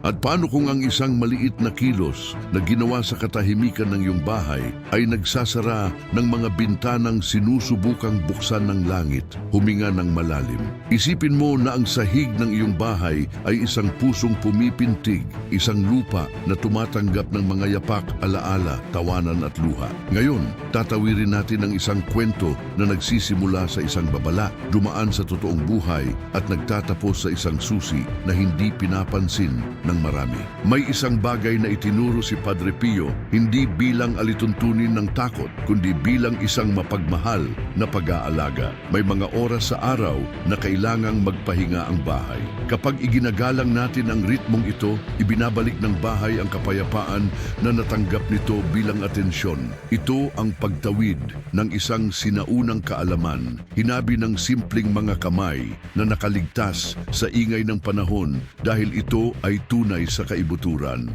At paano kung ang isang maliit na kilos na ginawa sa katahimikan ng iyong bahay ay nagsasara ng mga bintanang sinusubukang buksan ng langit, huminga ng malalim? Isipin mo na ang sahig ng iyong bahay ay isang pusong pumipintig, isang lupa na tumatanggap ng mga yapak, alaala, tawanan at luha. Ngayon, tatawirin natin ang isang kwento na nagsisimula sa isang babala, dumaan sa totoong buhay at nagtatapos sa isang susi na hindi pinapansin ng marami. May isang bagay na itinuro si Padre Pio hindi bilang alituntunin ng takot, kundi bilang isang mapagmahal na pag-aalaga. May mga oras sa araw na kailangang magpahinga ang bahay. Kapag iginagalang natin ang ritmong ito, ibinabalik ng bahay ang kapayapaan na natanggap nito bilang atensyon. Ito ang pagtawid ng isang sinaunang kaalaman, hinabi ng simpleng mga kamay na nakaligtas sa ingay ng panahon dahil ito ay tunay sa kaibuturan.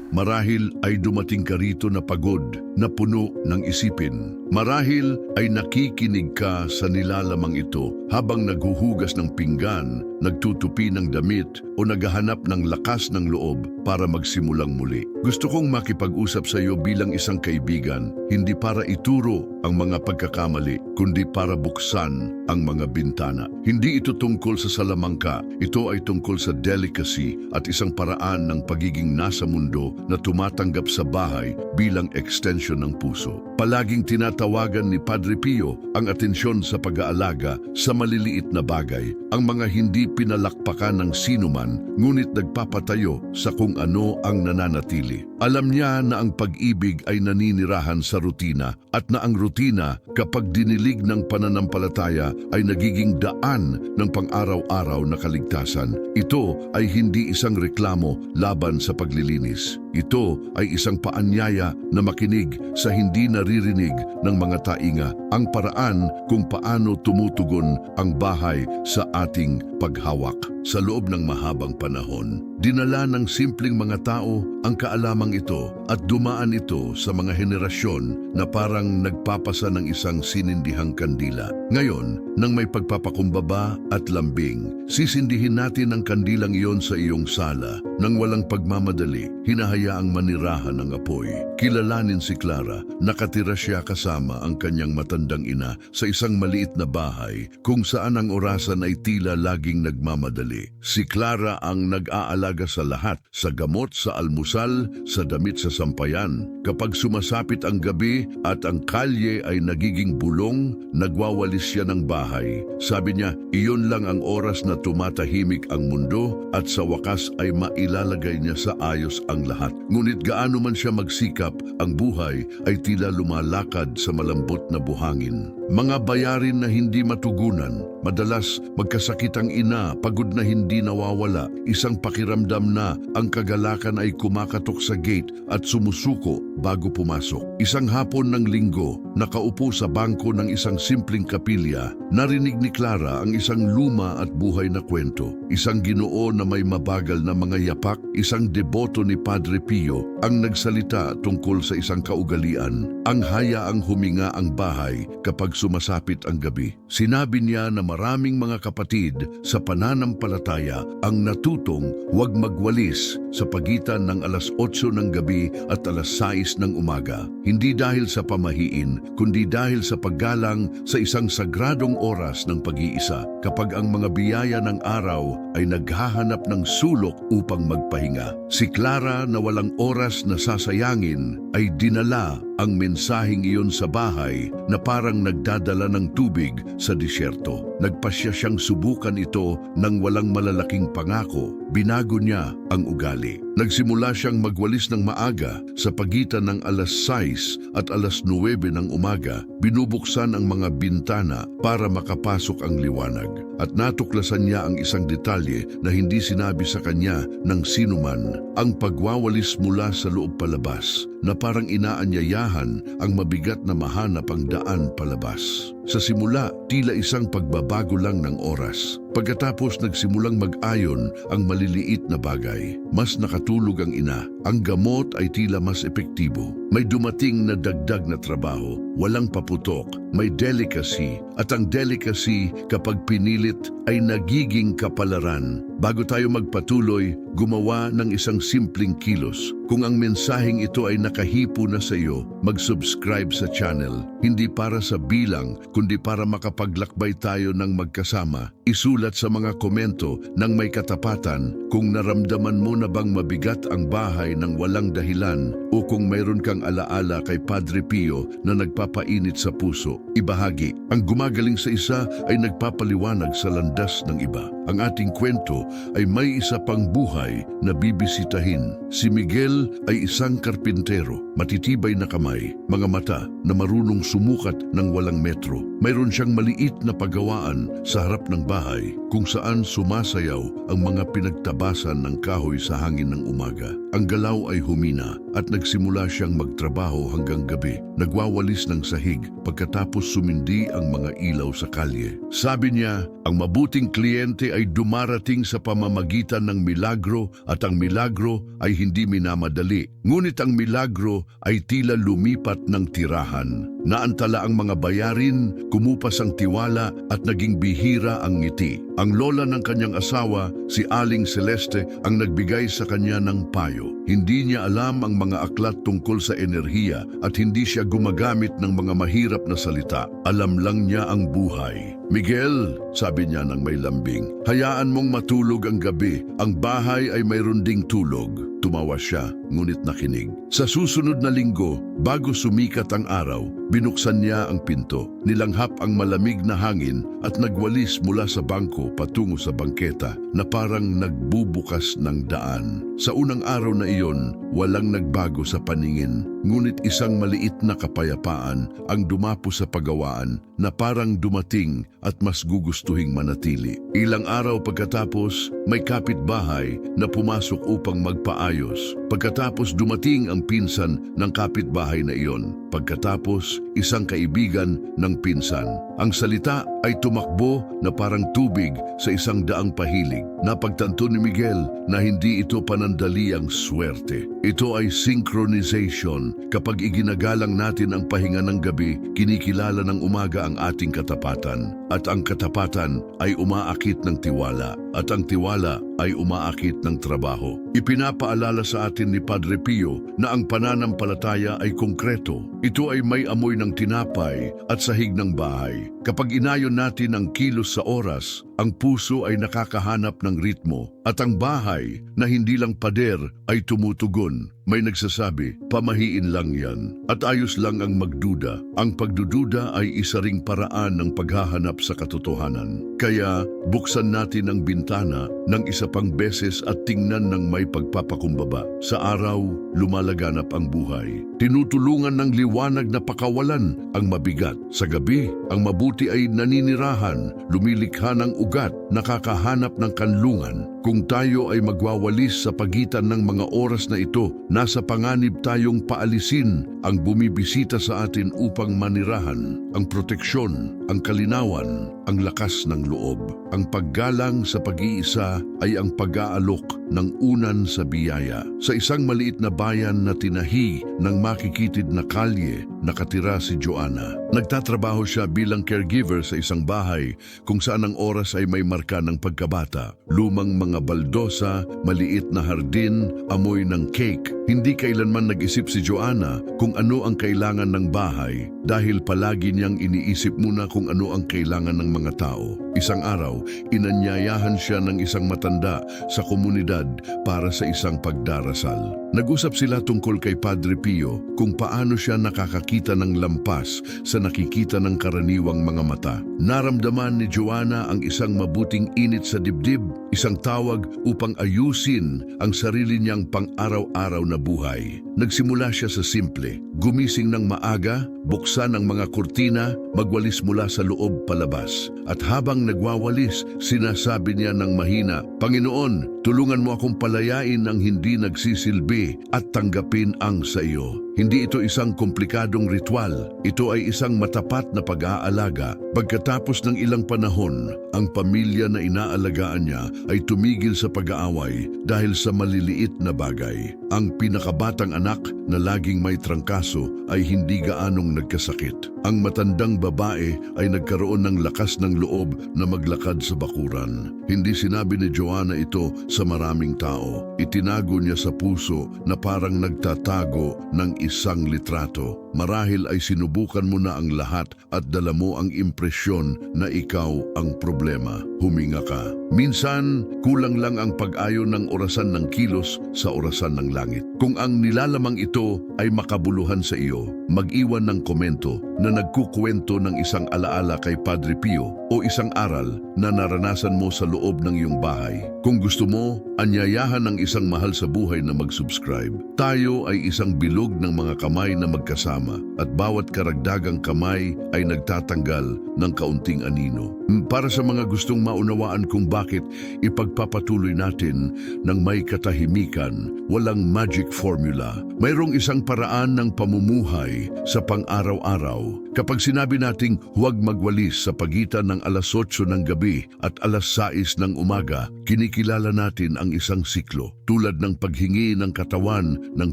Marahil ay dumating ka rito na pagod, na puno ng isipin. Marahil ay nakikinig ka sa nilalamang ito habang naghuhugas ng pinggan, nagtutupi ng damit o naghahanap ng lakas ng loob para magsimulang muli. Gusto kong makipag-usap sa iyo bilang isang kaibigan, hindi para ituro ang mga pagkakamali, kundi para buksan ang mga bintana. Hindi ito tungkol sa salamangka, ito ay tungkol sa delicacy at isang paraan ng pagiging nasa mundo na tumatanggap sa bahay bilang extension ng puso. Palaging tinatawagan ni Padre Pio ang atensyon sa pag-aalaga sa maliliit na bagay, ang mga hindi pinalakpakan ng sinuman ngunit nagpapatayo sa kung ano ang nananatili. Alam niya na ang pag-ibig ay naninirahan sa rutina at na ang rutina kapag dinilig ng pananampalataya ay nagiging daan ng pang-araw-araw na kaligtasan. Ito ay hindi isang reklamo laban sa paglilinis. Ito ay isang paanyaya na makinig sa hindi naririnig ng mga tainga, ang paraan kung paano tumutugon ang bahay sa ating paghawak. Sa loob ng mahabang panahon, dinala ng simpleng mga tao ang kaalamang ito at dumaan ito sa mga henerasyon na parang nagpapasa ng isang sinindihang kandila. Ngayon, nang may pagpapakumbaba at lambing, sisindihin natin ang kandilang iyon sa iyong sala. Nang walang pagmamadali, hinahayaang manirahan ng apoy. Kilalanin si Clara, nakatira siya kasama ang kanyang matandang ina sa isang maliit na bahay kung saan ang orasan ay tila laging nagmamadali. Si Clara ang nag-aalaga sa lahat, sa gamot, sa almusal, sa damit sa sampayan. Kapag sumasapit ang gabi at ang kalye ay nagiging bulong, nagwawalis siya ng bahay. Sabi niya, iyon lang ang oras na tumatahimik ang mundo at sa wakas ay mailalagay niya sa ayos ang lahat. Ngunit gaano man siya magsikap, ang buhay ay tila lumalakad sa malambot na buhangin. Mga bayarin na hindi matugunan, madalas magkasakit ang ina, pagod na hindi nawawala, isang pakiramdam na ang kagalakan ay kumakatok sa gate at sumusuko bago pumasok. Isang hapon ng linggo, nakaupo sa bangko ng isang simpleng kapilya, narinig ni Clara ang isang luma at buhay na kwento. Isang Ginoo na may mabagal na mga yapak, isang deboto ni Padre Pio ang nagsalita tungkol sa isang kaugalian, ang hayaang huminga ang bahay kapag sumasapit ang gabi. Sinabi niya na maraming mga kapatid sa pananampalataya ang natutong huwag magwalis sa pagitan ng alas 8 ng gabi at alas 6 ng umaga. Hindi dahil sa pamahiin, kundi dahil sa paggalang sa isang sagradong oras ng pag-iisa, kapag ang mga biyaya ng araw ay naghahanap ng sulok upang magpahinga. Si Clara na walang oras na sasayangin ay dinala ang mensaheng iyon sa bahay na parang nagdadala ng tubig sa disyerto. Nagpasya siyang subukan ito nang walang malalaking pangako. Binago niya ang ugali. Nagsimula siyang magwalis ng maaga sa pagitan ng alas 6 at alas 9 ng umaga. Binubuksan ang mga bintana para makapasok ang liwanag. At natuklasan niya ang isang detalye na hindi sinabi sa kanya ng sinuman, ang pagwawalis mula sa loob palabas, na parang inaanyayahan ang mabigat na mahanap ang daan palabas. Sa simula, tila isang pagbabago lang ng oras. Pagkatapos nagsimulang mag-ayon ang maliliit na bagay. Mas nakatulog ang ina. Ang gamot ay tila mas epektibo. May dumating na dagdag na trabaho. walang paputok, may delicacy, at ang delicacy kapag pinilit ay nagiging kapalaran. Bago tayo magpatuloy, gumawa ng isang simpleng kilos. Kung ang mensaheng ito ay nakahipo na sa iyo, mag-subscribe sa channel. Hindi para sa bilang, kundi para makapaglakbay tayo ng magkasama. Isulat sa mga komento ng may katapatan kung naramdaman mo na bang mabigat ang bahay ng walang dahilan o kung mayroon kang alaala kay Padre Pio na nagpapainit sa puso. Ibahagi, ang gumagaling sa isa ay nagpapaliwanag sa landas ng iba. Ang ating kwento ay may isa pang buhay na bibisitahin. Si Miguel ay isang karpintero, matitibay na kamay, mga mata na marunong sumukat ng walang metro. Mayroon siyang maliit na paggawaan sa harap ng bahay kung saan sumasayaw ang mga pinagtabasan ng kahoy sa hangin ng umaga. Ang galaw ay humina at nagsimula siyang magtrabaho hanggang gabi. Nagwawalis ng sahig pagkatapos sumindi ang mga ilaw sa kalye. Sabi niya, ang mabuting kliyente ay dumarating sa pamamagitan ng milagro at ang milagro ay hindi minamadali. Ngunit ang milagro ay tila lumipat ng tirahan. Naantala ang mga bayarin, kumupas ang tiwala at naging bihira ang ngiti. Ang lola ng kanyang asawa, si Aling Celeste, ang nagbigay sa kanya ng payo. Hindi niya alam ang mga aklat tungkol sa enerhiya at hindi siya gumagamit ng mga mahirap na salita. Alam lang niya ang buhay. Miguel, sabi niya ng may lambing, hayaan mong matulog ang gabi. Ang bahay ay mayroon ding tulog. Tumawa siya, ngunit nakinig. Sa susunod na linggo, bago sumikat ang araw, binuksan niya ang pinto. Nilanghap ang malamig na hangin at nagwalis mula sa bangko patungo sa bangketa na parang nagbubukas ng daan. Sa unang araw na iyon, walang nagbago sa paningin. Ngunit isang maliit na kapayapaan ang dumapo sa pagawaan na parang dumating at mas gugustuhing manatili. Ilang araw pagkatapos, may kapitbahay na pumasok upang magpaayos. Pagkatapos dumating ang pinsan ng kapitbahay na iyon. Pagkatapos, isang kaibigan ng pinsan. Ang salita ay tumakbo na parang tubig sa isang daang pahilig. Napagtanto ni Miguel na hindi ito panandaliang swerte. Ito ay synchronization. Kapag iginagalang natin ang pahinga ng gabi, kinikilala ng umaga ang ating katapatan. At ang katapatan ay umaakit ng tiwala. At ang tiwala ay umaakit ng trabaho. Ipinapaalala sa atin ni Padre Pio na ang pananampalataya ay konkreto. Ito ay may amoy ng tinapay at sahig ng bahay. Kapag inayon natin ang kilos sa oras, ang puso ay nakakahanap ng ritmo at ang bahay na hindi lang pader ay tumutugon. May nagsasabi, pamahiin lang yan at ayos lang ang magduda. Ang pagdududa ay isa ring paraan ng paghahanap sa katotohanan. Kaya buksan natin ang bintana ng isa pang beses at tingnan ng may pagpapakumbaba. Sa araw, lumalaganap ang buhay. Tinutulungan ng liwanag na pakawalan ang mabigat. Sa gabi, ang mabuti ay naninirahan, lumilikha ng ugat, nakakahanap ng kanlungan. Kung tayo ay magwawalis sa pagitan ng mga oras na ito, nasa panganib tayong paalisin ang bumibisita sa atin upang manirahan, ang proteksyon, ang kalinawan, ang lakas ng loob. Ang paggalang sa pag-iisa ay ang pag-aalok ng unan sa biyaya. Sa isang maliit na bayan na tinahi ng makikitid na kalye, nakatira si Joanna. Nagtatrabaho siya bilang caregiver sa isang bahay kung saan ang oras ay may marka ng pagkabata. Lumang mga baldosa, maliit na hardin, amoy ng cake. Hindi kailanman nag-isip si Joanna kung ano ang kailangan ng bahay dahil palagi niyang iniisip muna kung ano ang kailangan ng mga tao. Isang araw, inanyayahan siya ng isang matanda sa komunidad para sa isang pagdarasal. Nag-usap sila tungkol kay Padre Pio kung paano siya nakakakita ng lampas sa nakikita ng karaniwang mga mata. Naramdaman ni Joanna ang isang mabuting init sa dibdib, isang tawag upang ayusin ang sarili niyang pang-araw-araw na buhay. Nagsimula siya sa simple, gumising ng maaga, buksan ang mga kurtina, magwalis mula sa loob palabas. At habang nagwawalis, sinasabi niya ng mahina, Panginoon, tulungan mo akong palayain ang hindi nagsisilbi at tanggapin ang sa iyo. Hindi ito isang komplikadong ritual. Ito ay isang matapat na pag-aalaga. Pagkatapos ng ilang panahon, ang pamilya na inaalagaan niya ay tumigil sa pag-aaway dahil sa maliliit na bagay. Ang pinakabatang anak na laging may trangkaso ay hindi gaanong nagkasakit. Ang matandang babae ay nagkaroon ng lakas ng loob na maglakad sa bakuran. Hindi sinabi ni Joanna ito sa maraming tao. Itinago niya sa puso na parang nagtatago ng isang litrato. Marahil ay sinubukan mo na ang lahat at dala mo ang impresyon na ikaw ang problema. Huminga ka. Minsan, kulang lang ang pag-ayon ng orasan ng kilos sa orasan ng langit. Kung ang nilalamang ito ay makabuluhan sa iyo, mag-iwan ng komento na nagkukwento ng isang alaala kay Padre Pio o isang aral na naranasan mo sa loob ng iyong bahay. Kung gusto mo, anyayahan ng isang mahal sa buhay na mag-subscribe. Tayo ay isang bilog ng mga kamay na magkasama at bawat karagdagang kamay ay nagtatanggal ng kaunting anino. Para sa mga gustong maunawaan kung bakit ipagpapatuloy natin ng may katahimikan, walang magic formula. Mayroong isang paraan ng pamumuhay sa pang-araw-araw. Kapag sinabi nating huwag magwalis sa pagitan ng alas 8 ng gabi at alas 6 ng umaga, kinikilala natin ang isang siklo. Tulad ng paghingi ng katawan ng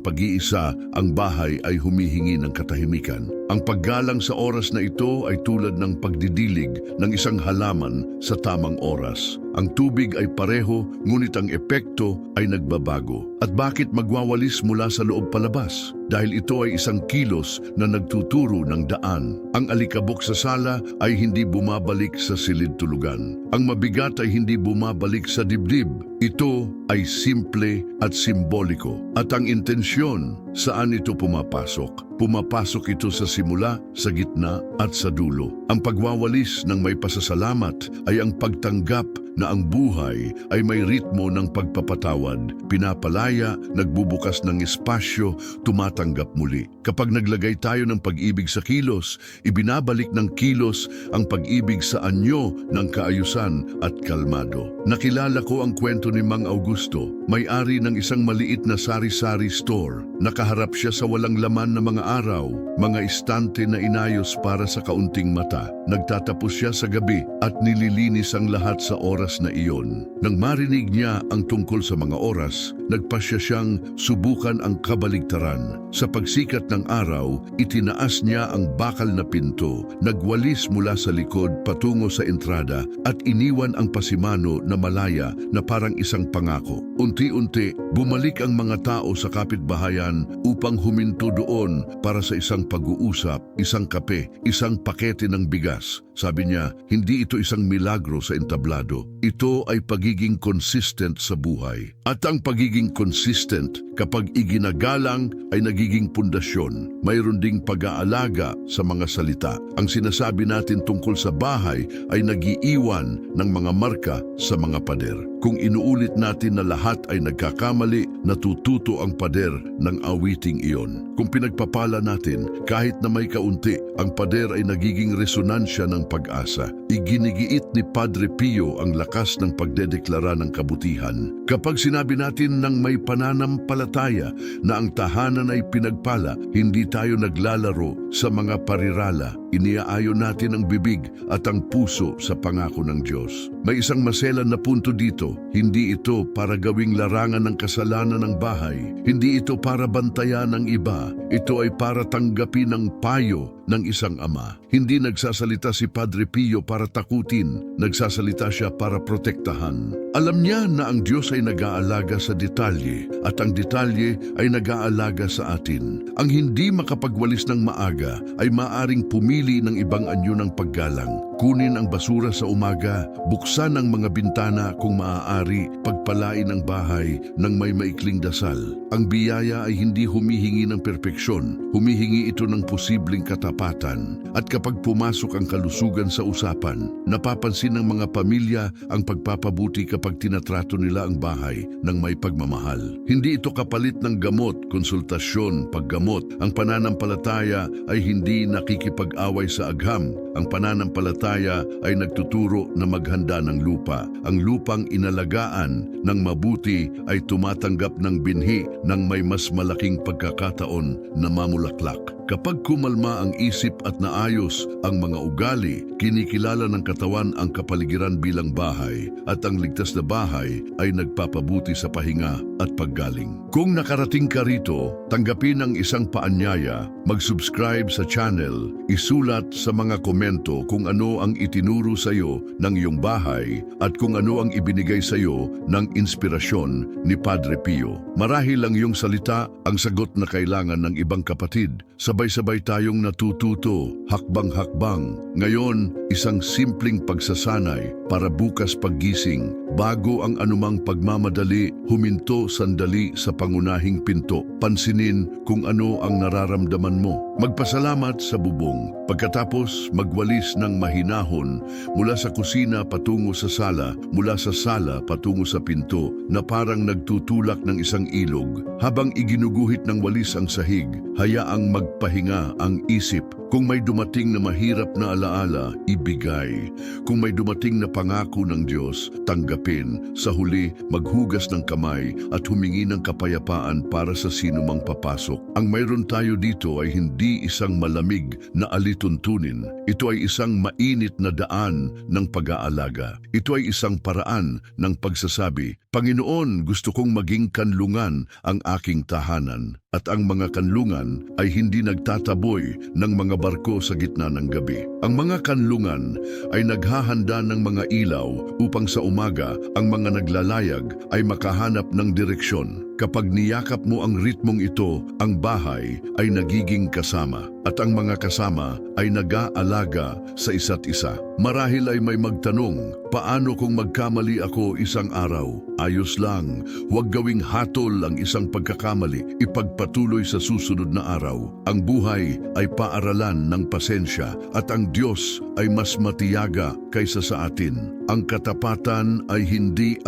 pag-iisa, ang bahay ay humihingi ng katahimikan. Ang paggalang sa oras na ito ay tulad ng pagdidilig ng isang halaman sa tamang oras. Ang tubig ay pareho, ngunit ang epekto ay nagbabago. At bakit magwawalis mula sa loob palabas? Dahil ito ay isang kilos na nagtuturo ng daan. Ang alikabok sa sala ay hindi bumabalik sa silid tulugan. Ang mabigat ay hindi bumabalik sa dibdib. Ito ay simple at simboliko. At ang intensyon, saan ito pumapasok? Pumapasok ito sa simula, sa gitna at sa dulo. Ang pagwawalis ng may pasasalamat ay ang pagtanggap na ang buhay ay may ritmo ng pagpapatawad, pinapalaya, nagbubukas ng espasyo, tumatanggap muli. Kapag naglagay tayo ng pag-ibig sa kilos, ibinabalik ng kilos ang pag-ibig sa anyo ng kaayusan at kalmado. Nakilala ko ang kwento ni Mang Augusto, may-ari ng isang maliit na sari-sari store. Nakaharap siya sa walang laman na mga araw, mga istante na inayos para sa kaunting mata. Nagtatapos siya sa gabi at nililinis ang lahat sa oras na iyon. Nang marinig niya ang tungkol sa mga oras, nagpasya siyang subukan ang kabaligtaran. Sa pagsikat ng araw, itinaas niya ang bakal na pinto, nagwalis mula sa likod patungo sa entrada at iniwan ang pasimano na malaya na parang isang pangako. Unti-unti, bumalik ang mga tao sa kapitbahayan upang huminto doon para sa isang pag-uusap, isang kape, isang pakete ng bigas. Sabi niya, hindi ito isang milagro sa entablado. Ito ay pagiging consistent sa buhay. At ang pagiging consistent, kapag iginagalang, ay nagiging pundasyon. Mayroon ding pag-aalaga sa mga salita. Ang sinasabi natin tungkol sa bahay ay nag-iiwan ng mga marka sa mga pader. Kung inuulit natin na lahat ay nagkakamali, natututo ang pader ng awiting iyon. Kung pinagpapala natin, kahit na may kaunti, ang pader ay nagiging resonansya ng pag-asa. Iginigiit ni Padre Pio ang lakas ng pagdedeklara ng kabutihan. Kapag sinabi natin ng may pananampalataya na ang tahanan ay pinagpala, hindi tayo naglalaro sa mga parirala. Iniaayon natin ang bibig at ang puso sa pangako ng Diyos. May isang maselan na punto dito. Hindi ito para gawing larangan ng kasalanan ng bahay. Hindi ito para bantayan ng iba. Ito ay para tanggapin ang payo ng isang ama. Hindi nagsasalita si Padre Pio para takutin. Nagsasalita siya para protektahan. Alam niya na ang Diyos ay nag-aalaga sa detalye at ang detalye ay nag-aalaga sa atin. Ang hindi makapagwalis ng maaga ay maaring pumili ng ibang anyo ng paggalang. Kunin ang basura sa umaga, buksan ang mga bintana kung maaari, pagpalain ang bahay ng may maikling dasal. Ang biyaya ay hindi humihingi ng perpeksyon, humihingi ito ng posibleng katapatan. At kapag pumasok ang kalusugan sa usapan, napapansin ng mga pamilya ang pagpapabuti kapag tinatrato nila ang bahay ng may pagmamahal. Hindi ito kapalit ng gamot, konsultasyon, paggamot. Ang pananampalataya ay hindi nakikipag-away sa agham. Ang pananampalataya pananampalataya ay nagtuturo na maghanda ng lupa. Ang lupang inalagaan ng mabuti ay tumatanggap ng binhi ng may mas malaking pagkakataon na mamulaklak. Kapag kumalma ang isip at naayos ang mga ugali, kinikilala ng katawan ang kapaligiran bilang bahay at ang ligtas na bahay ay nagpapabuti sa pahinga at paggaling. Kung nakarating ka rito, tanggapin ang isang paanyaya, mag-subscribe sa channel, isulat sa mga komento kung ano ang itinuro sa iyo ng iyong bahay at kung ano ang ibinigay sa iyo ng inspirasyon ni Padre Pio. Marahil ang iyong salita ang sagot na kailangan ng ibang kapatid. Sabay-sabay tayong natututo, hakbang-hakbang. Ngayon, isang simpleng pagsasanay para bukas paggising. Bago ang anumang pagmamadali, huminto sandali sa pangunahing pinto. Pansinin kung ano ang nararamdaman mo. Magpasalamat sa bubong. Pagkatapos, magwalis ng mahinahon mula sa kusina patungo sa sala, mula sa sala patungo sa pinto na parang nagtutulak ng isang ilog. Habang iginuguhit ng walis ang sahig, hayaang magpahinga ang isip. Kung may dumating na mahirap na alaala, ibigay. Kung may dumating na pangako ng Diyos, tanggapin. Sa huli, maghugas ng kamay at humingi ng kapayapaan para sa sinumang papasok. Ang mayroon tayo dito ay hindi isang malamig na alituntunin. Ito ay isang mainit na daan ng pag-aalaga. Ito ay isang paraan ng pagsasabi, Panginoon, gusto kong maging kanlungan ang aking tahanan. At ang mga kanlungan ay hindi nagtataboy ng mga barko sa gitna ng gabi. Ang mga kanlungan ay naghahanda ng mga ilaw upang sa umaga ang mga naglalayag ay makahanap ng direksyon. Kapag niyakap mo ang ritmong ito, ang bahay ay nagiging kasama at ang mga kasama ay nag-aalaga sa isa't isa. Marahil ay may magtanong, paano kung magkamali ako isang araw? Ayos lang, huwag gawing hatol ang isang pagkakamali, ipagpatuloy sa susunod na araw. Ang buhay ay paaralan ng pasensya at ang Diyos ay mas matiyaga kaysa sa atin. Ang katapatan ay hindi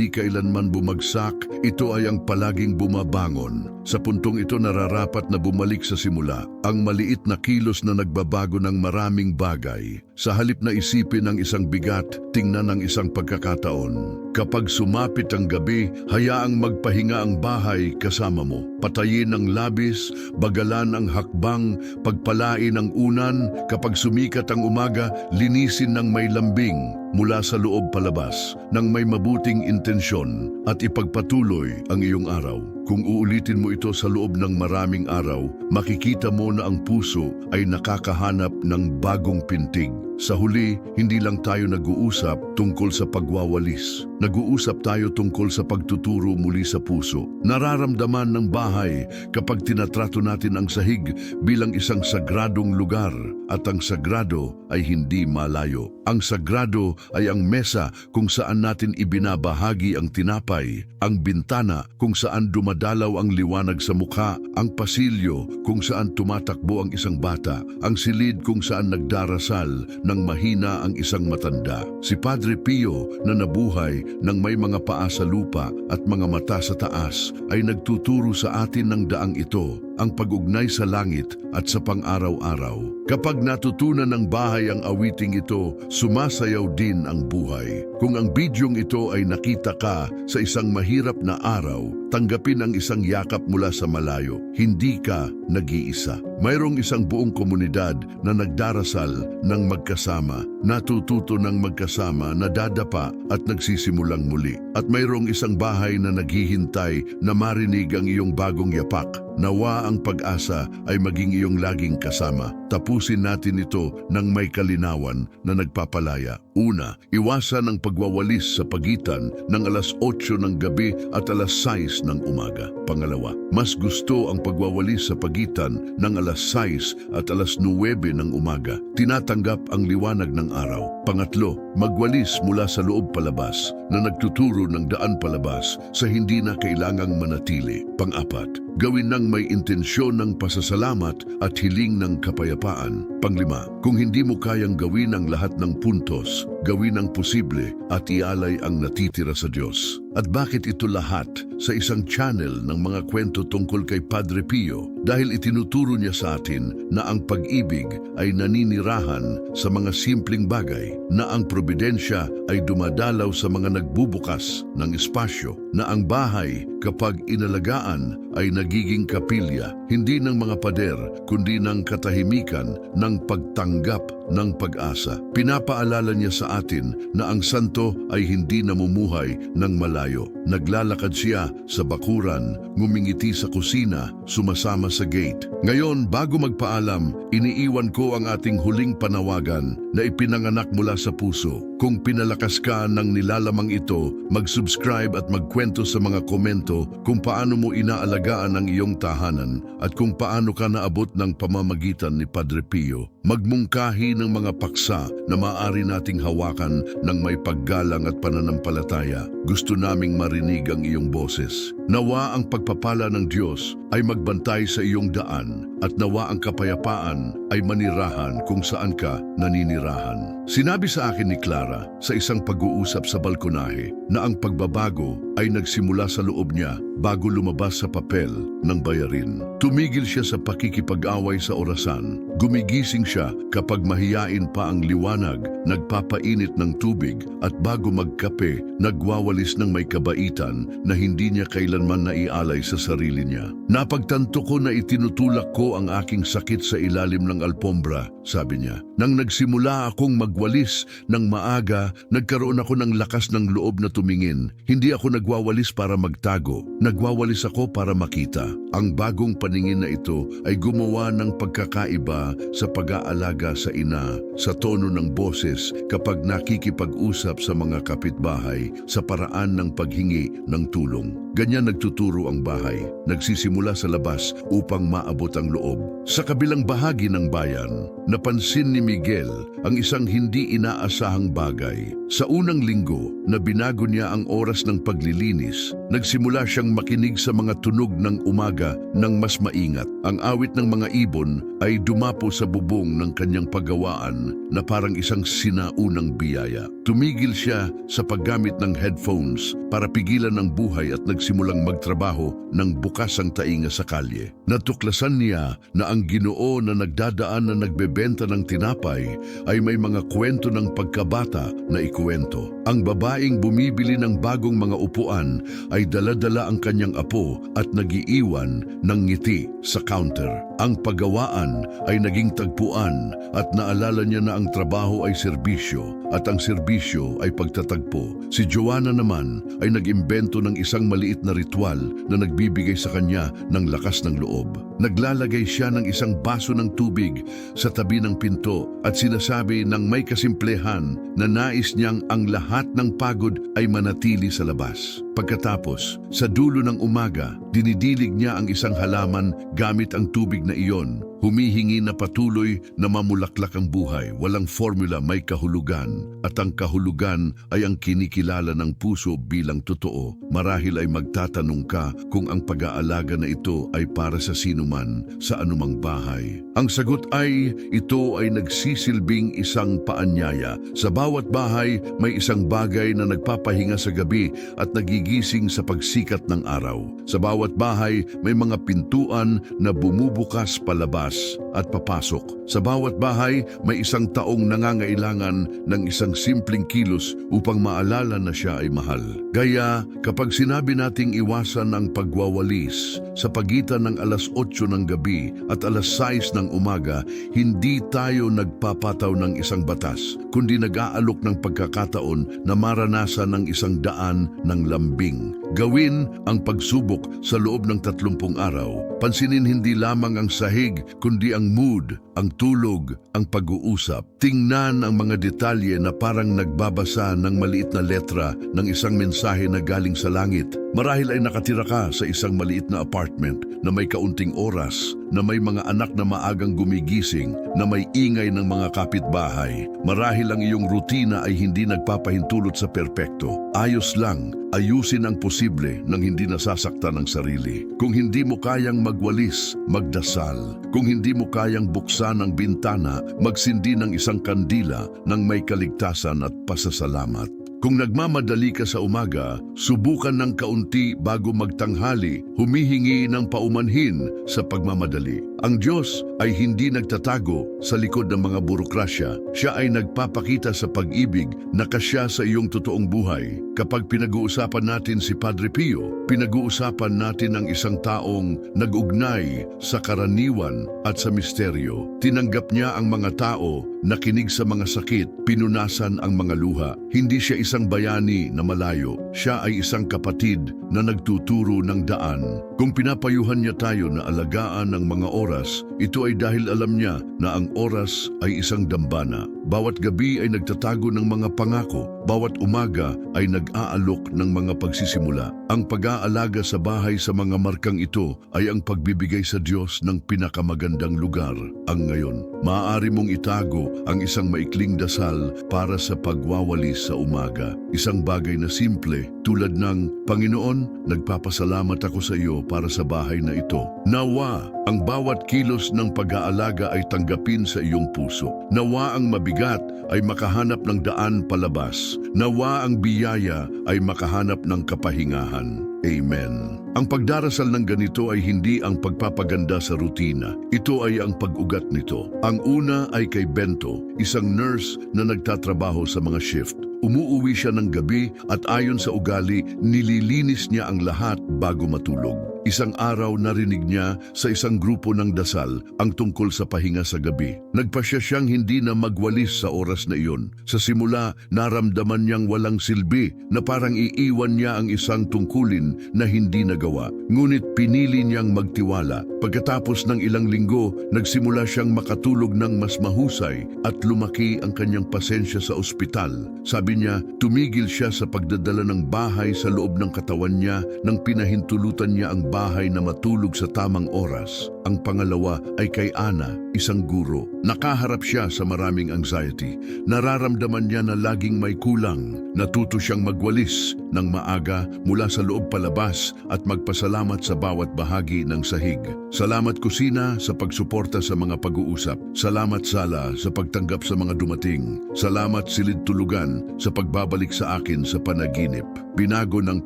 kailanman bumagsak, ito ay ang palaging bumabangon. Sa puntong ito nararapat na bumalik sa simula, ang maliit na kilos na nagbabago ng maraming bagay. Sa halip na isipin ang isang bigat, tingnan ang isang pagkakataon. Kapag sumapit ang gabi, hayaang magpahinga ang bahay kasama mo. Patayin ang labis, bagalan ang hakbang, pagpalain ang unan. Kapag sumikat ang umaga, linisin ng may lambing mula sa loob palabas ng may mabuting intensyon at ipagpatuloy ang iyong araw. Kung uulitin mo ito sa loob ng maraming araw, makikita mo na ang puso ay nakakahanap ng bagong pintig. Sa huli, hindi lang tayo nag-uusap tungkol sa pagwawalis. Nag-uusap tayo tungkol sa pagtuturo muli sa puso. Nararamdaman ng bahay kapag tinatrato natin ang sahig bilang isang sagradong lugar at ang sagrado ay hindi malayo. Ang sagrado ay ang mesa kung saan natin ibinabahagi ang tinapay, ang bintana kung saan dumadalaw ang liwanag sa mukha, ang pasilyo kung saan tumatakbo ang isang bata, ang silid kung saan nagdarasal nang mahina ang isang matanda. Si Padre Pio na nabuhay nang may mga paa sa lupa at mga mata sa taas ay nagtuturo sa atin ng daang ito, ang pag-ugnay sa langit at sa pang-araw-araw. Kapag natutunan ng bahay ang awiting ito, sumasayaw din ang buhay. Kung ang bidyong ito ay nakita ka sa isang mahirap na araw, tanggapin ang isang yakap mula sa malayo. Hindi ka nag-iisa. Mayroong isang buong komunidad na nagdarasal ng magkasama, natututo ng magkasama, nadadapa at nagsisimulang muli. At mayroong isang bahay na naghihintay na marinig ang iyong bagong yapak. Nawa ang pag-asa ay maging iyong laging kasama. Tapusin natin ito ng may kalinawan na nagpapalaya. Una, iwasan ang pagwawalis sa pagitan ng alas 8 ng gabi at alas 6 ng umaga. Pangalawa, mas gusto ang pagwawalis sa pagitan ng alas 6 at alas 9 ng umaga. Tinatanggap ang liwanag ng araw. Pangatlo, magwalis mula sa loob palabas na nagtuturo ng daan palabas sa hindi na kailangang manatili. Pang-apat, gawin ng may intensyon ng pasasalamat at hiling ng kapayapaan. Panglima, kung hindi mo kayang gawin ang lahat ng puntos, gawin ang posible at ialay ang natitira sa Diyos. At bakit ito lahat sa isang channel ng mga kwento tungkol kay Padre Pio? Dahil itinuturo niya sa atin na ang pag-ibig ay naninirahan sa mga simpleng bagay, na ang probidensya ay dumadalaw sa mga nagbubukas ng espasyo, na ang bahay kapag inalagaan ay nagiging kapilya, hindi ng mga pader, kundi ng katahimikan, ng pagtanggap ng pag-asa. Pinapaalala niya sa atin na ang santo ay hindi namumuhay ng malayo. Naglalakad siya sa bakuran, ngumingiti sa kusina, sumasama sa gate. Ngayon, bago magpaalam, iniiwan ko ang ating huling panawagan na ipinanganak mula sa puso. Kung pinalakas ka ng nilalamang ito, mag-subscribe at magkwento sa mga komento kung paano mo inaalagaan ang iyong tahanan at kung paano ka naabot ng pamamagitan ni Padre Pio. Magmungkahi ng mga paksa na maaari nating hawakan ng may paggalang at pananampalataya. Gusto naming marinig ang iyong boses. Nawa ang pagpapala ng Diyos ay magbantay sa iyong daan at nawa ang kapayapaan ay manirahan kung saan ka naninirahan. Sinabi sa akin ni Clara sa isang pag-uusap sa balkonahe na ang pagbabago ay nagsimula sa loob niya bago lumabas sa papel ng bayarin. Tumigil siya sa pakikipag-away sa orasan. Gumigising siya kapag mahiyain pa ang liwanag, nagpapainit ng tubig at bago magkape, nagwawalis ng may kabaitan na hindi niya kailanman naialay sa sarili niya. Napagtanto ko na itinutulak ko ang aking sakit sa ilalim ng alpombra, sabi niya. Nang nagsimula akong magwalis ng maaga, nagkaroon ako ng lakas ng loob na tumingin. Hindi ako nagwawalis para magtago. Nagwawalis ako para makita. Ang bagong paningin na ito ay gumawa ng pagkakaiba sa pag-aalaga sa ina, sa tono ng boses kapag nakikipag-usap sa mga kapitbahay, sa paraan ng paghingi ng tulong. Ganyan nagtuturo ang bahay. Nagsisimula sa labas upang maabot ang loob. Sa kabilang bahagi ng bayan, napansin ni Miguel ang isang hindi inaasahang bagay. Sa unang linggo na binago niya ang oras ng paglilinis, nagsimula siyang makinig sa mga tunog ng umaga ng mas maingat. Ang awit ng mga ibon ay dumapo sa bubong ng kanyang paggawaan na parang isang sinaunang biyaya. Tumigil siya sa paggamit ng headphones para pigilan ang buhay at nagsimulang magtrabaho ng bukas ang tainga sa kalye. Natuklasan niya na ang Ginoo na nagdadaan na nagbebenta ng tinapay ay may mga kwento ng pagkabata na ikuwento. Ang babaeng bumibili ng bagong mga upuan ay dala-dala ang kanyang apo at nagiiwan ng ngiti sa counter. Ang paggawaan ay naging tagpuan at naalala niya na ang trabaho ay serbisyo at ang serbisyo ay pagtatagpo. Si Joanna naman ay nag-imbento ng isang maliit na ritual na nagbibigay sa kanya ng lakas ng loob. Naglalagay siya ng isang baso ng tubig sa tabi ng pinto at sinasabi ng may kasimplehan na nais niyang ang lahat ng pagod ay manatili sa labas. Pagkatapos, sa dulo ng umaga, dinidilig niya ang isang halaman gamit ang tubig na iyon. Humihingi na patuloy na mamulaklak ang buhay. Walang formula, may kahulugan. At ang kahulugan ay ang kinikilala ng puso bilang totoo. Marahil ay magtatanong ka kung ang pag-aalaga na ito ay para sa sinuman, sa anumang bahay. Ang sagot ay, ito ay nagsisilbing isang paanyaya. Sa bawat bahay, may isang bagay na nagpapahinga sa gabi at nagigising sa pagsikat ng araw. Sa bawat bahay, may mga pintuan na bumubukas palabas at papasok. Sa bawat bahay, may isang taong nangangailangan ng isang simpleng kilos upang maalala na siya ay mahal. Gaya, kapag sinabi nating iwasan ang pagwawalis sa pagitan ng alas 8 ng gabi at alas 6 ng umaga, hindi tayo nagpapataw ng isang batas, kundi nag-aalok ng pagkakataon na maranasan ng isang daan ng lambing. Gawin ang pagsubok sa loob ng 30 araw. Pansinin hindi lamang ang sahig, kundi ang mood, ang tulog, ang pag-uusap. Tingnan ang mga detalye na parang nagbabasa ng maliit na letra ng isang mensahe na galing sa langit. Marahil ay nakatira ka sa isang maliit na apartment na may kaunting oras, na may mga anak na maagang gumigising, na may ingay ng mga kapitbahay. Marahil ang iyong rutina ay hindi nagpapahintulot sa perpekto. Ayos lang, ayusin ang posible nang hindi nasasaktan ang sarili. Kung hindi mo kayang magwalis, magdasal. Kung hindi mo kayang buksan magbuksan ng bintana, magsindi ng isang kandila ng may kaligtasan at pasasalamat. Kung nagmamadali ka sa umaga, subukan ng kaunti bago magtanghali, humihingi ng paumanhin sa pagmamadali. Ang Diyos ay hindi nagtatago sa likod ng mga burokrasya. Siya ay nagpapakita sa pag-ibig na kasya sa iyong totoong buhay. Kapag pinag-uusapan natin si Padre Pio, pinag-uusapan natin ang isang taong nag-ugnay sa karaniwan at sa misteryo. Tinanggap niya ang mga tao, nakinig sa mga sakit, pinunasan ang mga luha. Hindi siya isang bayani na malayo. Siya ay isang kapatid na nagtuturo ng daan. Kung pinapayuhan niya tayo na alagaan ng mga oras, ito ay dahil alam niya na ang oras ay isang dambana. Bawat gabi ay nagtatago ng mga pangako. Bawat umaga ay nag-aalok ng mga pagsisimula. Ang pag-aalaga sa bahay sa mga markang ito ay ang pagbibigay sa Diyos ng pinakamagandang lugar, ang ngayon. Maaari mong itago ang isang maikling dasal para sa pagwawalis sa umaga. Isang bagay na simple tulad ng, Panginoon, nagpapasalamat ako sa iyo para sa bahay na ito. Nawa ang bawat kilos ng pag-aalaga ay tanggapin sa iyong puso. Nawa ang mabigat ay makahanap ng daan palabas. Nawa ang biyaya ay makahanap ng kapahingahan. Amen. Ang pagdarasal ng ganito ay hindi ang pagpapaganda sa rutina. Ito ay ang pag-ugat nito. Ang una ay kay Bento, isang nurse na nagtatrabaho sa mga shift. Umuuwi siya ng gabi at ayon sa ugali, nililinis niya ang lahat bago matulog. Isang araw narinig niya sa isang grupo ng dasal ang tungkol sa pahinga sa gabi. Nagpasya siyang hindi na magwalis sa oras na iyon. Sa simula, naramdaman niyang walang silbi na parang iiwan niya ang isang tungkulin na hindi nagawa. Ngunit pinili niyang magtiwala. Pagkatapos ng ilang linggo, nagsimula siyang makatulog ng mas mahusay at lumaki ang kanyang pasensya sa ospital. Sabi niya, tumigil siya sa pagdadala ng bahay sa loob ng katawan niya nang pinahintulutan niya ang bahay na matulog sa tamang oras. Ang pangalawa ay kay Ana, isang guro. Nakaharap siya sa maraming anxiety. Nararamdaman niya na laging may kulang. Natuto siyang magwalis ng maaga mula sa loob palabas at magpasalamat sa bawat bahagi ng sahig. Salamat kusina sa pagsuporta sa mga pag-uusap. Salamat sala sa pagtanggap sa mga dumating. Salamat silid tulugan sa pagbabalik sa akin sa panaginip. Binago ng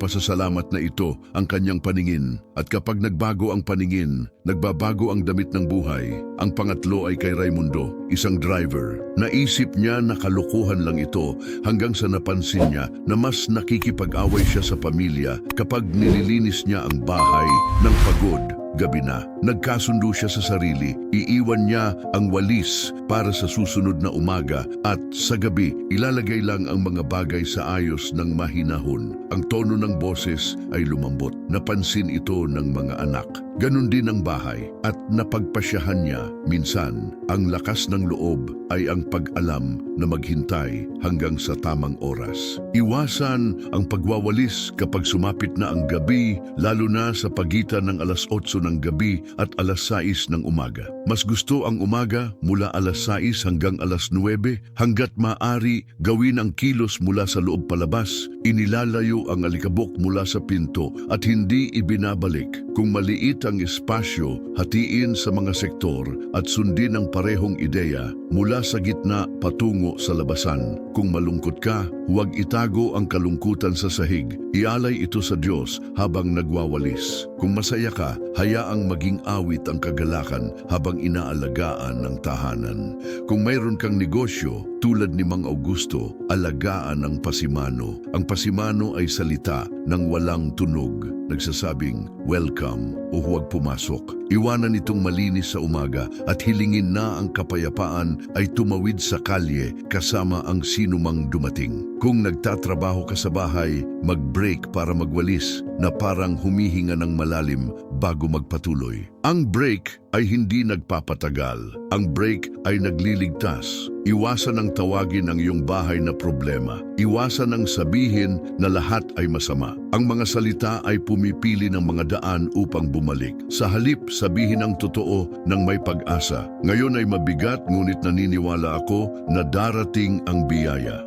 pasasalamat na ito ang kanyang paningin. At kapag nagbago ang paningin, nagbabago ang damit ng buhay. Ang pangatlo ay kay Raimundo, isang driver. Naisip niya na kalokohan lang ito hanggang sa napansin niya na mas nakikipag-away siya sa pamilya kapag nililinis niya ang bahay ng pagod. Gabi na, nagkasundo siya sa sarili, iiwan niya ang walis para sa susunod na umaga at sa gabi, ilalagay lang ang mga bagay sa ayos ng mahinahon. Ang tono ng boses ay lumambot. Napansin ito ng mga anak. Ganon din ang bahay at napagpasyahan niya. Minsan, ang lakas ng loob ay ang pag-alam na maghintay hanggang sa tamang oras. Iwasan ang pagwawalis kapag sumapit na ang gabi, lalo na sa pagitan ng alas 8 ng gabi at alas 6 ng umaga. Mas gusto ang umaga mula alas 6 hanggang alas 9, hanggat maaari gawin ang kilos mula sa loob palabas, inilalayo ang alikabok mula sa pinto at hindi ibinabalik. Kung maliit ang espasyo, hatiin sa mga sektor at sundin ang parehong ideya mula sa gitna patungo sa labasan. Kung malungkot ka, huwag itago ang kalungkutan sa sahig. Ialay ito sa Diyos habang nagwawalis. Kung masaya ka, hayaang maging awit ang kagalakan habang inaalagaan ng tahanan. Kung mayroon kang negosyo, tulad ni Mang Augusto, alagaan ang pasimano. Ang pasimano ay salita ng walang tunog, nagsasabing, welcome o huwag pumasok. Iwanan itong malinis sa umaga at hilingin na ang kapayapaan ay tumawid sa kalye kasama ang sinumang dumating. Kung nagtatrabaho ka sa bahay, mag-break para magwalis na parang humihinga ng malalim bago magpatuloy. Ang break ay hindi nagpapatagal. Ang break ay nagliligtas. Iwasan ang tawagin ang iyong bahay na problema. Iwasan ang sabihin na lahat ay masama. Ang mga salita ay pumipili ng mga daan upang bumalik. Sa halip, sabihin ang totoo ng may pag-asa. Ngayon ay mabigat ngunit naniniwala ako na darating ang biyaya.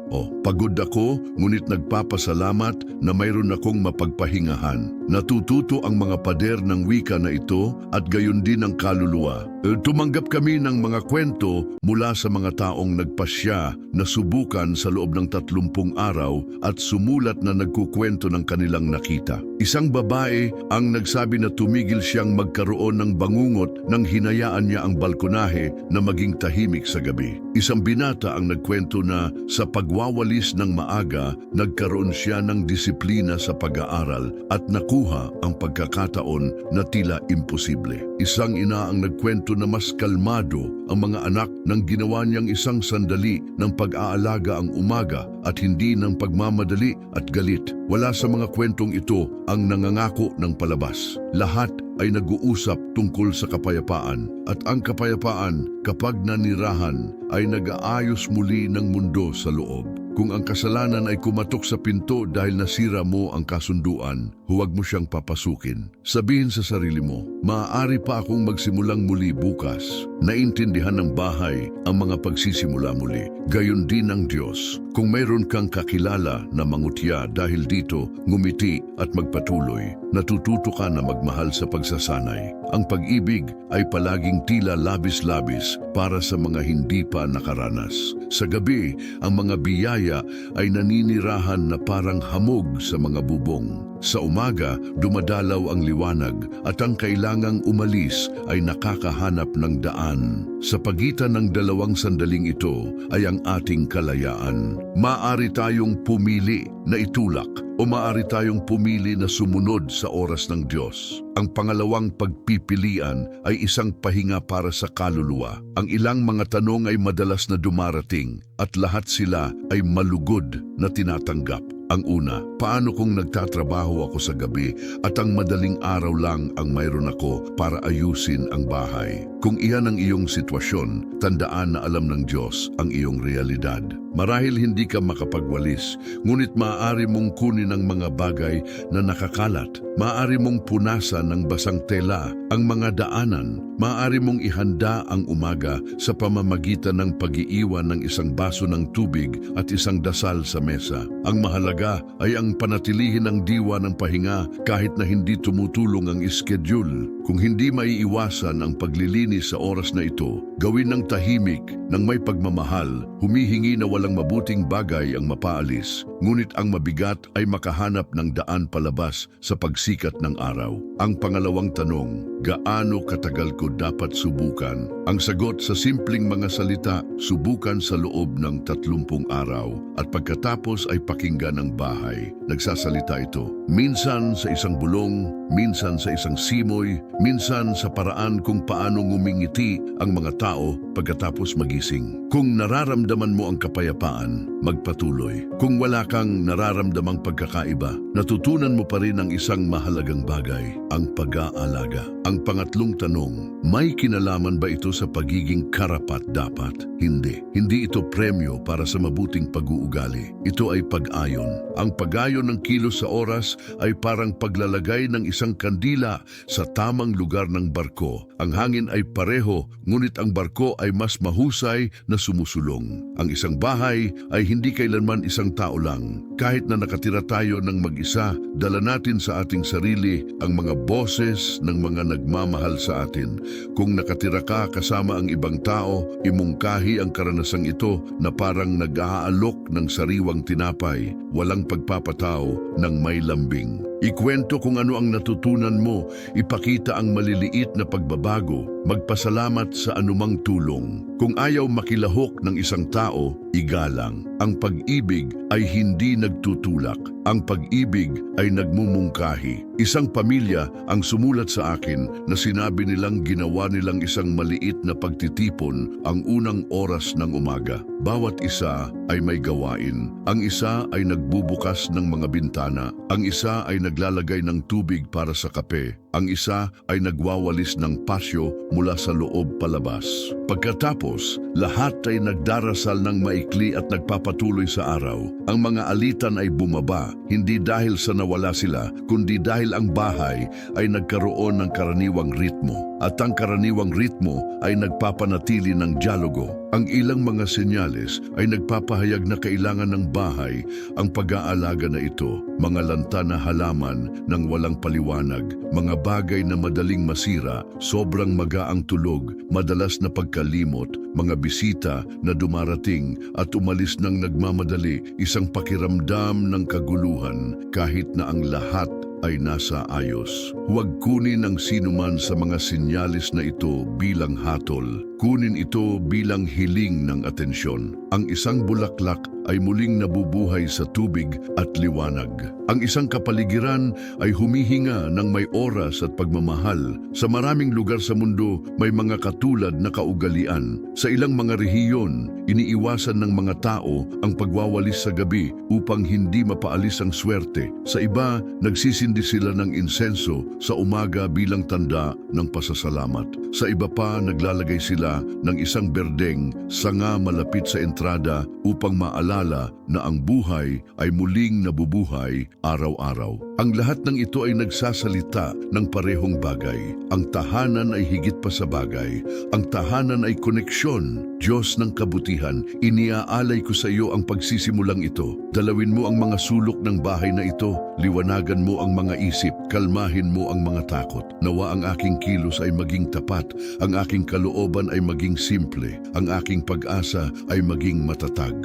Pagod ako, ngunit nagpapasalamat na mayroon akong mapagpahingahan. Natututo ang mga pader ng wika na ito at gayon din ang kaluluwa. Tumanggap kami ng mga kwento mula sa mga taong nagpasya na subukan sa loob ng 30 araw at sumulat na nagkukwento ng kanilang nakita. Isang babae ang nagsabi na tumigil siyang magkaroon ng bangungot nang hinayaan niya ang balkonahe na maging tahimik sa gabi. Isang binata ang nagkwento na sa pagwawalis ng maaga, nagkaroon siya ng disiplina sa pag-aaral at nakuha ang pagkakataon na tila imposible. Isang ina ang nagkwento na mas kalmado ang mga anak nang ginawa niyang isang sandali ng pag-aalaga ang umaga at hindi ng pagmamadali at galit. Wala sa mga kwentong ito ang nangangako ng palabas. Lahat ay nag-uusap tungkol sa kapayapaan at ang kapayapaan kapag nanirahan ay nag-aayos muli ng mundo sa loob. Kung ang kasalanan ay kumatok sa pinto dahil nasira mo ang kasunduan, huwag mo siyang papasukin. Sabihin sa sarili mo, maaari pa akong magsimulang muli bukas. Naintindihan ng bahay ang mga pagsisimula muli. Gayon din ang Diyos. Kung mayroon kang kakilala na mangutya dahil dito, ngumiti at magpatuloy. Natututo ka na magmahal sa pagsasanay. Ang pag-ibig ay palaging tila labis-labis para sa mga hindi pa nakaranas. Sa gabi, ang mga biyaya ay naninirahan na parang hamog sa mga bubong. Sa umaga, dumadalaw ang liwanag at ang kailangang umalis ay nakakahanap ng daan. Sa pagitan ng dalawang sandaling ito ay ang ating kalayaan. Maaari tayong pumili na itulak o maaari tayong pumili na sumunod sa oras ng Diyos. Ang pangalawang pagpipilian ay isang pahinga para sa kaluluwa. Ang ilang mga tanong ay madalas na dumarating at lahat sila ay malugod na tinatanggap. Ang una, paano kung nagtatrabaho ako sa gabi at ang madaling araw lang ang mayroon ako para ayusin ang bahay? Kung iyan ang iyong sitwasyon, tandaan na alam ng Diyos ang iyong realidad. Marahil hindi ka makapagwalis, ngunit maaari mong kunin ang mga bagay na nakakalat. Maaari mong punasan ng basang tela ang mga daanan. Maaari mong ihanda ang umaga sa pamamagitan ng pag-iiwan ng isang baso ng tubig at isang dasal sa mesa. Ang mahalaga ay ang panatilihin ng diwa ng pahinga kahit na hindi tumutulong ang schedule. Kung hindi maiiwasan ang paglilinis sa oras na ito, gawin ng tahimik, ng may pagmamahal, humihingi na walang mabuting bagay ang mapaalis. Ngunit ang mabigat ay makahanap ng daan palabas sa pagsikat ng araw. Ang pangalawang tanong, gaano katagal ko dapat subukan? Ang sagot sa simpleng mga salita, subukan sa loob ng 30 araw at pagkatapos ay pakinggan ng bahay. Nagsasalita ito, minsan sa isang bulong, minsan sa isang simoy, minsan sa paraan kung paano ngumingiti ang mga tao pagkatapos magising. Kung nararamdaman mo ang kapayapaan, magpatuloy. Kung wala kang nararamdamang pagkakaiba, natutunan mo pa rin ang isang mahalagang bagay, ang pag-aalaga. Ang pangatlong tanong, may kinalaman ba ito sa pagiging karapat-dapat? Hindi. Hindi ito premyo para sa mabuting pag-uugali. Ito ay pag-ayon. Ang pag-ayon ng kilos sa oras ay parang paglalagay ng isang kandila sa tamang lugar ng barko. Ang hangin ay pareho, ngunit ang barko ay mas mahusay na sumusulong. Ang isang bahay ay hindi kailanman isang tao lang. Kahit na nakatira tayo ng mag-isa, dala natin sa ating sarili ang mga boses ng mga nagmamahal sa atin. Kung nakatira ka kasama ang ibang tao, imungkahi ang karanasang ito na parang nag-aalok ng sariwang tinapay, walang pagpapatao ng may lambing. Ikwento kung ano ang natutunan mo, ipakita ang maliliit na pagbabago, magpasalamat sa anumang tulong. Kung ayaw makilahok ng isang tao, igalang. Ang pag-ibig ay hindi nagtutulak. Ang pag-ibig ay nagmumungkahi. Isang pamilya ang sumulat sa akin na sinabi nilang ginawa nilang isang maliit na pagtitipon ang unang oras ng umaga. Bawat isa ay may gawain. Ang isa ay nagbubukas ng mga bintana. Ang isa ay naglalagay ng tubig para sa kape. Ang isa ay nagwawalis ng pasyo mula sa loob palabas. Pagkatapos, lahat ay nagdarasal ng maikli at nagpapatuloy sa araw. Ang mga alitan ay bumaba, hindi dahil sa nawala sila, kundi dahil ang bahay ay nagkaroon ng karaniwang ritmo. At ang karaniwang ritmo ay nagpapanatili ng dialogo. Ang ilang mga senyales ay nagpapahayag na kailangan ng bahay ang pag-aalaga na ito. Mga lanta na halaman ng walang paliwanag, mga bagay na madaling masira, sobrang magaang tulog, madalas na pagkalimot, mga bisita na dumarating at umalis ng nagmamadali, isang pakiramdam ng kaguluhan kahit na ang lahat ay nasa ayos. Huwag kunin ang sinuman sa mga sinyalis na ito bilang hatol. Kunin ito bilang hiling ng atensyon. Ang isang bulaklak ay muling nabubuhay sa tubig at liwanag. Ang isang kapaligiran ay humihinga ng may oras at pagmamahal. Sa maraming lugar sa mundo, may mga katulad na kaugalian. Sa ilang mga rehiyon, iniiwasan ng mga tao ang pagwawalis sa gabi upang hindi mapaalis ang swerte. Sa iba, nagsisindi sila ng insenso sa umaga bilang tanda ng pasasalamat. Sa iba pa, naglalagay sila ng isang berdeng sanga malapit sa entrada upang maalala na ang buhay ay muling nabubuhay araw-araw. Ang lahat ng ito ay nagsasalita ng parehong bagay. Ang tahanan ay higit pa sa bagay. Ang tahanan ay koneksyon. Diyos ng kabutihan, iniaalay ko sa iyo ang pagsisimulang ito. Dalawin mo ang mga sulok ng bahay na ito. Liwanagan mo ang mga isip. Kalmahin mo ang mga takot. Nawa ang aking kilos ay maging tapat. Ang aking kalooban ay maging simple. Ang aking pag-asa ay maging matatag.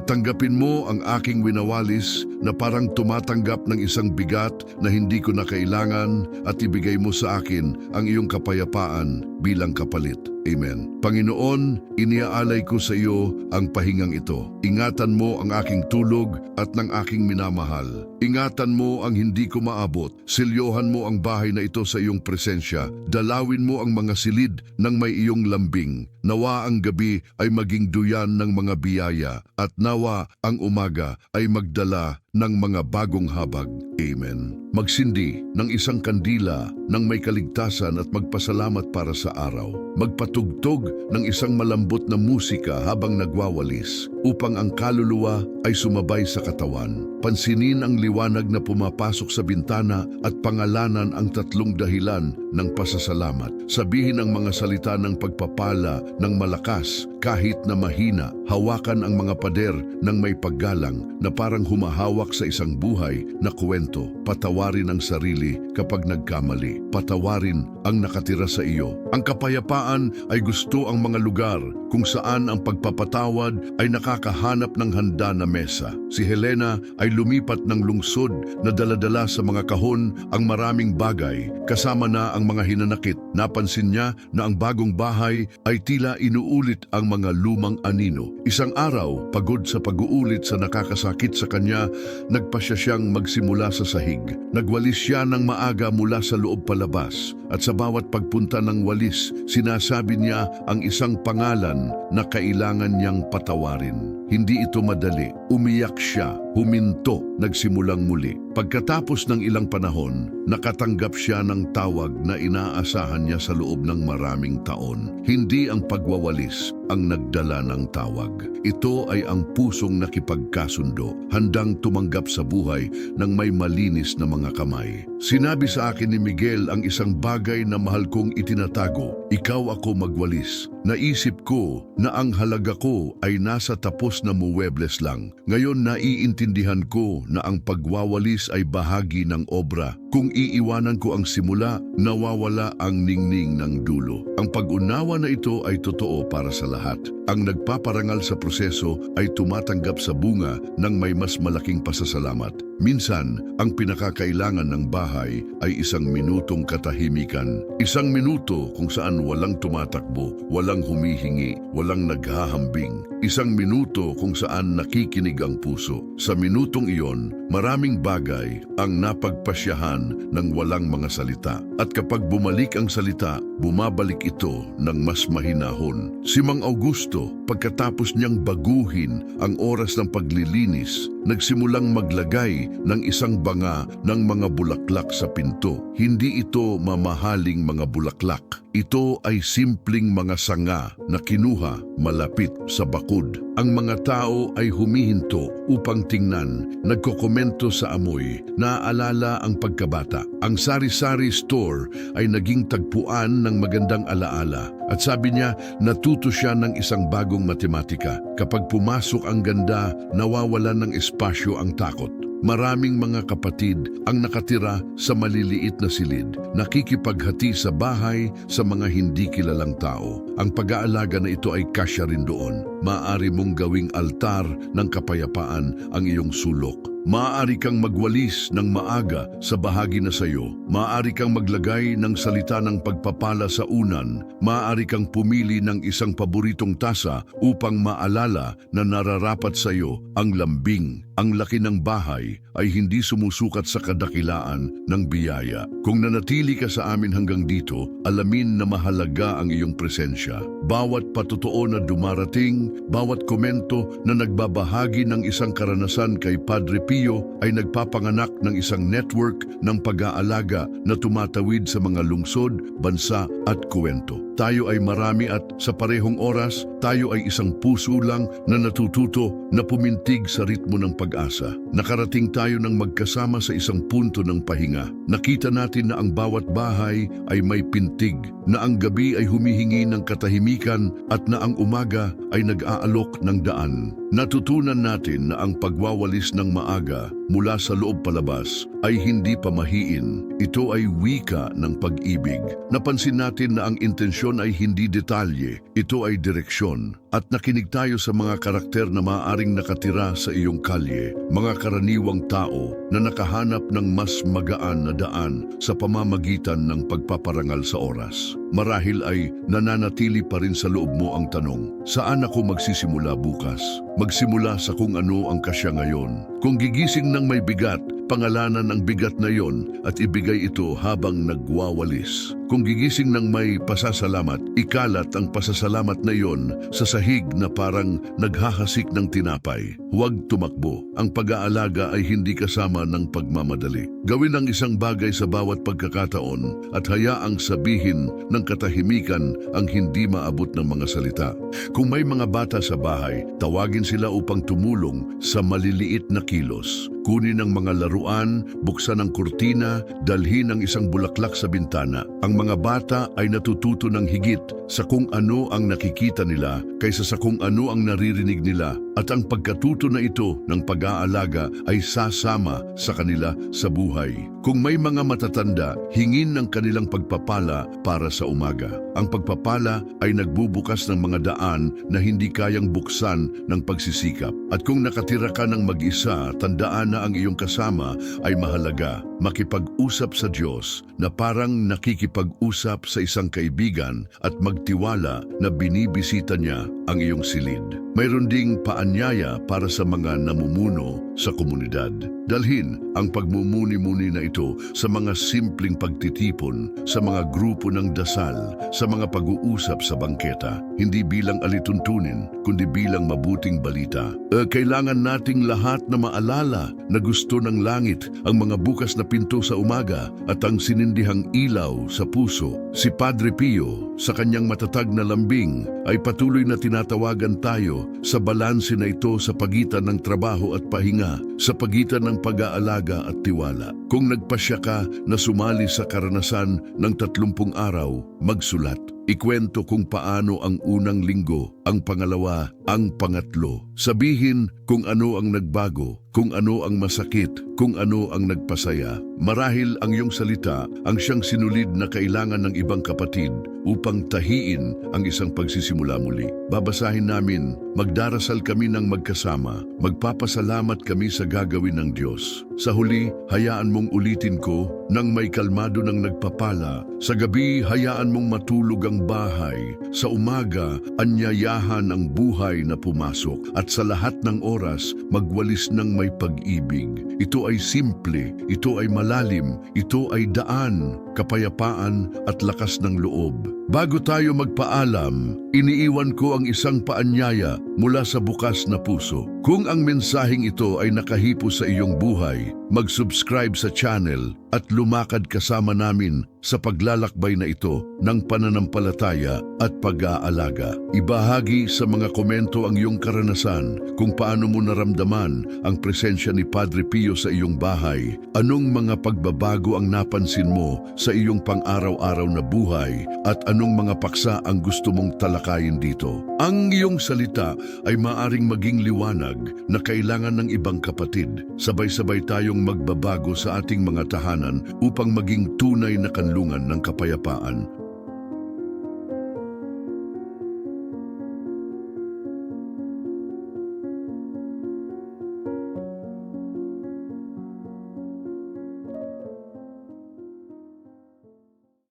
Tanggapin mo ang aking winawalis na parang tumatanggap ng isang bigat na hindi ko na kailangan at ibigay mo sa akin ang iyong kapayapaan bilang kapalit. Amen. Panginoon, iniaalay ko sa iyo ang pahingang ito. Ingatan mo ang aking tulog at ng aking minamahal. Ingatan mo ang hindi ko maabot. Silyohan mo ang bahay na ito sa iyong presensya. Dalawin mo ang mga silid ng may iyong lambing. Nawa ang gabi ay maging duyan ng mga biyaya at nawa ang umaga ay magdala ng mga bagong habag. Amen. Magsindi ng isang kandila ng may kaligtasan at magpasalamat para sa araw. Magpatugtog ng isang malambot na musika habang nagwawalis upang ang kaluluwa ay sumabay sa katawan. Pansinin ang liwanag na pumapasok sa bintana at pangalanan ang tatlong dahilan ng pasasalamat. Sabihin ang mga salita ng pagpapala ng malakas kahit na mahina. Hawakan ang mga pader ng may paggalang na parang humahawak sa isang buhay na kwento. Patawarin ang sarili kapag nagkamali. Patawarin ang nakatira sa iyo. Ang kapayapaan ay gusto ang mga lugar kung saan ang pagpapatawad ay nakakahanap ng handa na mesa. Si Helena ay lumipat ng lungsod na daladala sa mga kahon ang maraming bagay, kasama na ang mga hinanakit. Napansin niya na ang bagong bahay ay tila inuulit ang mga lumang anino. Isang araw, pagod sa pag-uulit sa nakakasakit sa kanya, nagpasya siyang magsimula sa sahig. Nagwalis siya ng maaga mula sa loob palabas at sa bawat pagpunta ng walis, sinasabi niya ang isang pangalan na kailangan niyang patawarin. Hindi ito madali. Umiyak siya, huminto, nagsimulang muli. Pagkatapos ng ilang panahon, nakatanggap siya ng tawag na inaasahan niya sa loob ng maraming taon. Hindi ang pagwawalis ang nagdala ng tawag. Ito ay ang pusong nakipagkasundo, handang tumanggap sa buhay ng may malinis na mga kamay. Sinabi sa akin ni Miguel ang isang bagay na mahal kong itinatago. Ikaw ako magwalis. Naisip ko na ang halaga ko ay nasa tapos na muwebles lang. Ngayon naiintindihan ko na ang pagwawalis ay bahagi ng obra. Kung iiwanan ko ang simula, nawawala ang ningning ng dulo. Ang pag-unawa na ito ay totoo para sa lahat. Ang nagpaparangal sa proseso ay tumatanggap sa bunga ng may mas malaking pasasalamat. Minsan, ang pinakakailangan ng bahay ay isang minutong katahimikan. Isang minuto kung saan walang tumatakbo, walang humihingi, walang naghahambing. Isang minuto kung saan nakikinig ang puso. Sa minutong iyon, maraming bagay ang napagpasyahan ng walang mga salita. At kapag bumalik ang salita, bumabalik ito ng mas mahinahon. Si Mang Augusto, pagkatapos niyang baguhin ang oras ng paglilinis, nagsimulang maglagay ng isang banga ng mga bulaklak sa pinto. Hindi ito mamahaling mga bulaklak. Ito ay simpleng mga sanga na kinuha malapit sa bakod. Ang mga tao ay humihinto upang tingnan, nagkokomento sa amoy, naaalala ang pagkabata. Ang sari-sari store ay naging tagpuan ng magandang alaala. At sabi niya, natuto siya ng isang bagong matematika. Kapag pumasok ang ganda, nawawalan ng espasyo ang takot. Maraming mga kapatid ang nakatira sa maliliit na silid, nakikipaghati sa bahay sa mga hindi kilalang tao. Ang pag-aalaga na ito ay kasya rin doon. Maaari mong gawing altar ng kapayapaan ang iyong sulok. Maaari kang magwalis ng maaga sa bahagi na sayo. Maaari kang maglagay ng salita ng pagpapala sa unan. Maaari kang pumili ng isang paboritong tasa upang maalala na nararapat sayo ang lambing. Ang laki ng bahay ay hindi sumusukat sa kadakilaan ng biyaya. Kung nanatili ka sa amin hanggang dito, alamin na mahalaga ang iyong presensya. Bawat patotoo na dumarating, bawat komento na nagbabahagi ng isang karanasan kay Padre Pio ay nagpapanganak ng isang network ng pag-aalaga na tumatawid sa mga lungsod, bansa at kwento. Tayo ay marami at sa parehong oras, tayo ay isang puso lang na natututo na pumintig sa ritmo ng pag-asa. Nakarating tayo ng magkasama sa isang punto ng pahinga. Nakita natin na ang bawat bahay ay may pintig, na ang gabi ay humihingi ng katahimikan at na ang umaga ay nag-aalok ng daan. Natutunan natin na ang pagwawalis ng maaga mula sa loob palabas ay hindi pamahiin. Ito ay wika ng pag-ibig. Napansin natin na ang intensyon ay hindi detalye, ito ay direksyon. At nakinig tayo sa mga karakter na maaaring nakatira sa iyong kalye, mga karaniwang tao na nakahanap ng mas magaan na daan sa pamamagitan ng pagpaparangal sa oras. Marahil ay nananatili pa rin sa loob mo ang tanong, saan ako magsisimula bukas? Magsimula sa kung ano ang kasya ngayon. Kung gigising ng may bigat, pangalanan ang bigat na yon at ibigay ito habang nagwawalis. Kung gigising ng may pasasalamat, ikalat ang pasasalamat na yon sa sahig na parang naghahasik ng tinapay. Huwag tumakbo. Ang pag-aalaga ay hindi kasama ng pagmamadali. Gawin ang isang bagay sa bawat pagkakataon at hayaang sabihin ng katahimikan ang hindi maabot ng mga salita. Kung may mga bata sa bahay, tawagin sila upang tumulong sa maliliit na kilos. Kunin ang mga laruan, buksan ang kurtina, dalhin ang isang bulaklak sa bintana. Ang mga bata ay natututo ng higit sa kung ano ang nakikita nila kaysa sa kung ano ang naririnig nila. At ang pagkatuto na ito ng pag-aalaga ay sasama sa kanila sa buhay. Kung may mga matatanda, hingin ng kanilang pagpapala para sa umaga. Ang pagpapala ay nagbubukas ng mga daan na hindi kayang buksan ng pagsisikap. At kung nakatira ka ng mag-isa, tandaan na ang iyong kasama ay mahalaga. Makipag-usap sa Diyos na parang nakikipag-usap sa isang kaibigan at magtiwala na binibisita niya ang iyong silid. Mayroon ding paanyaya para sa mga namumuno sa komunidad. Dalhin ang pagmumuni-muni na ito sa mga simpleng pagtitipon, sa mga grupo ng dasal, sa mga pag-uusap sa bangketa, hindi bilang alituntunin, kundi bilang mabuting balita. Kailangan nating lahat na maalala na gusto ng langit ang mga bukas na pinto sa umaga at ang sinindihang ilaw sa puso. Si Padre Pio, sa kanyang matatag na lambing, ay patuloy na tinatawagan tayo sa balanse na ito sa pagitan ng trabaho at pahinga, sa pagitan ng pag-aalaga at tiwala. Kung nagpasya ka na sumali sa karanasan ng 30 araw, magsulat. Ikwento kung paano ang unang linggo, ang pangalawa, ang pangatlo. Sabihin kung ano ang nagbago, kung ano ang masakit, kung ano ang nagpasaya. Marahil ang iyong salita ang siyang sinulid na kailangan ng ibang kapatid upang tahiin ang isang pagsisimula muli. Babasahin namin, magdarasal kami ng magkasama, magpapasalamat kami sa gagawin ng Diyos. Sa huli, hayaan mong ulitin ko nang may kalmado ng nagpapala. Sa gabi, hayaan mong matulog ang bahay. Sa umaga, anyayahan ang buhay na pumasok. At sa lahat ng oras, magwalis ng may pag-ibig. Ito ay simple, ito ay malalim, ito ay daan. kapayapaan at lakas ng loob. Bago tayo magpaalam, iniiwan ko ang isang paanyaya mula sa bukas na puso. Kung ang mensaheng ito ay nakahipo sa iyong buhay, mag-subscribe sa channel at lumakad kasama namin sa paglalakbay na ito ng pananampalataya at pag-aalaga. Ibahagi sa mga komento ang iyong karanasan kung paano mo naramdaman ang presensya ni Padre Pio sa iyong bahay. Anong mga pagbabago ang napansin mo sa iyong pang-araw-araw na buhay at anong mga paksa ang gusto mong talakayin dito? Ang iyong salita ay maaring maging liwanag na kailangan ng ibang kapatid. Sabay-sabay tayong magbabago sa ating mga tahanan upang maging tunay na kanlungan ng kapayapaan.